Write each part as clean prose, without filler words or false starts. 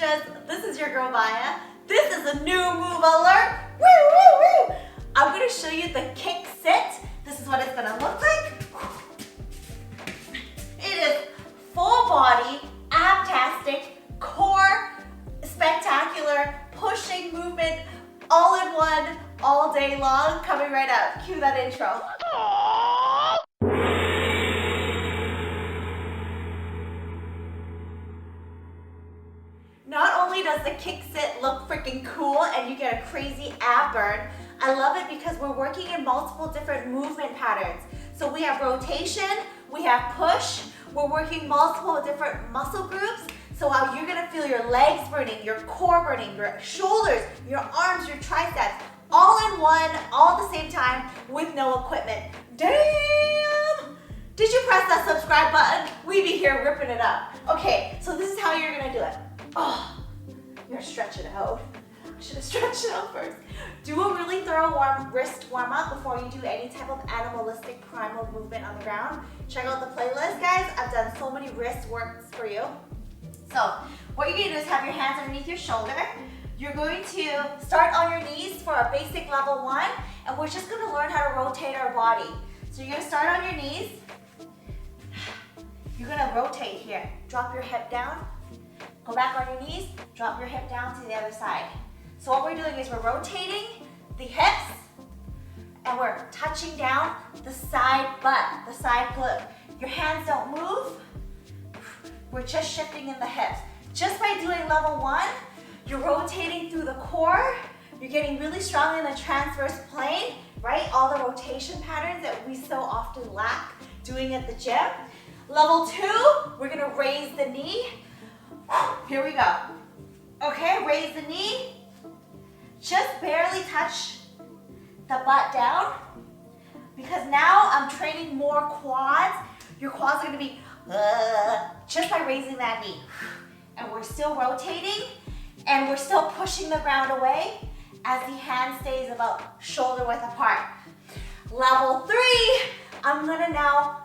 Ninjas, this is your girl Maya. This is a new move alert. Woo, woo, woo. I'm gonna show you the kick sit. This is what it's gonna look like. It is full body, abtastic, core, spectacular, pushing movement, all in one, all day long, coming right up. Cue that intro. Not only does the kick sit look freaking cool and you get a crazy ab burn, I love it because we're working in multiple different movement patterns. So we have rotation, we have push, we're working multiple different muscle groups. So while you're gonna feel your legs burning, your core burning, your shoulders, your arms, your triceps, all in one, all at the same time with no equipment. Damn! Did you press that subscribe button? We be here ripping it up. Okay, so this is how you're gonna do it. Oh, you're gonna stretch it out. I should have stretched it out first. Do a really thorough wrist warm up before you do any type of animalistic primal movement on the ground. Check out the playlist, guys. I've done so many wrist works for you. So what you're gonna do is have your hands underneath your shoulder. You're going to start on your knees for a basic level 1, and we're just gonna learn how to rotate our body. So you're gonna start on your knees. You're gonna rotate here. Drop your hip down. Go back on your knees, drop your hip down to the other side. So what we're doing is we're rotating the hips and we're touching down the side butt, the side glute. Your hands don't move. We're just shifting in the hips. Just by doing level 1, you're rotating through the core. You're getting really strong in the transverse plane, right? All the rotation patterns that we so often lack doing at the gym. Level 2, we're gonna raise the knee. Here we go. Okay, raise the knee. Just barely touch the butt down because now I'm training more quads. Your quads are gonna be just by raising that knee. And we're still rotating and we're still pushing the ground away as the hand stays about shoulder width apart. Level 3, I'm gonna now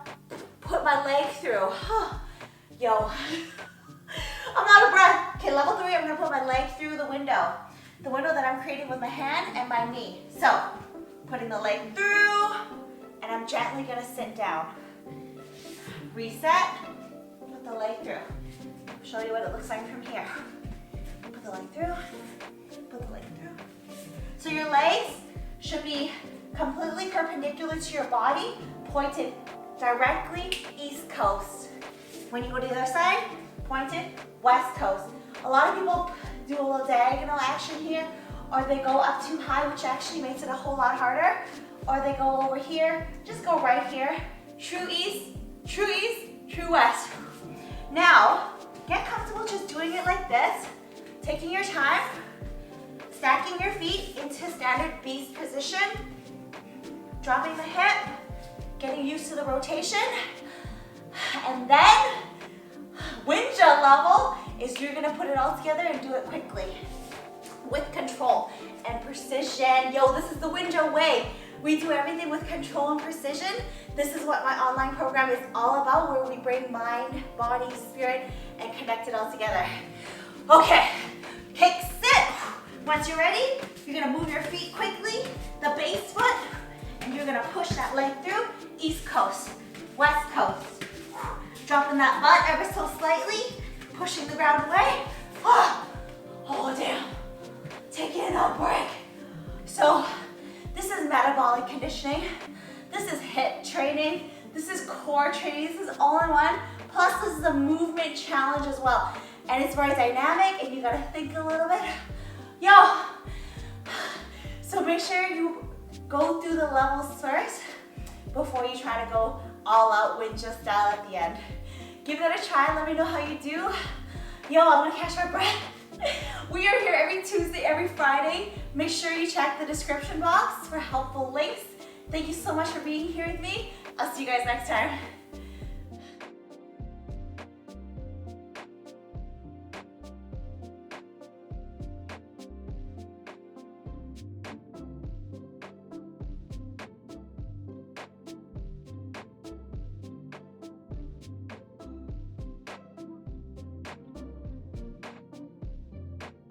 put my leg through. Yo. I'm out of breath. Okay, level 3, I'm gonna put my leg through the window. The window that I'm creating with my hand and my knee. So, putting the leg through, and I'm gently gonna sit down. Reset, put the leg through. Show you what it looks like from here. Put the leg through, put the leg through. So your legs should be completely perpendicular to your body, pointed directly east coast. When you go to the other side, pointed west coast. A lot of people do a little diagonal action here, or they go up too high, which actually makes it a whole lot harder, or they go over here. Just go right here. True east, true west. Now, get comfortable just doing it like this, taking your time, stacking your feet into standard beast position, dropping the hip, getting used to the rotation, and then Ninja level is you're gonna put it all together and do it quickly with control and precision. Yo, this is the Ninja way. We do everything with control and precision. This is what my online program is all about, where we bring mind, body, spirit, and connect it all together. Okay, kick sit. Once you're ready, you're gonna move your feet quickly, the base foot, and you're gonna push that leg through, east coast, west coast. Dropping that butt ever so slightly, pushing the ground away. Oh damn, taking a break. So this is metabolic conditioning. This is hip training. This is core training. This is all in one. Plus this is a movement challenge as well. And it's very dynamic and you gotta think a little bit. Yo, so make sure you go through the levels first before you try to go all out Ninja style at the end. Give that a try, let me know how you do. Yo, I'm gonna catch my breath. We are here every Tuesday, every Friday. Make sure you check the description box for helpful links. Thank you so much for being here with me. I'll see you guys next time.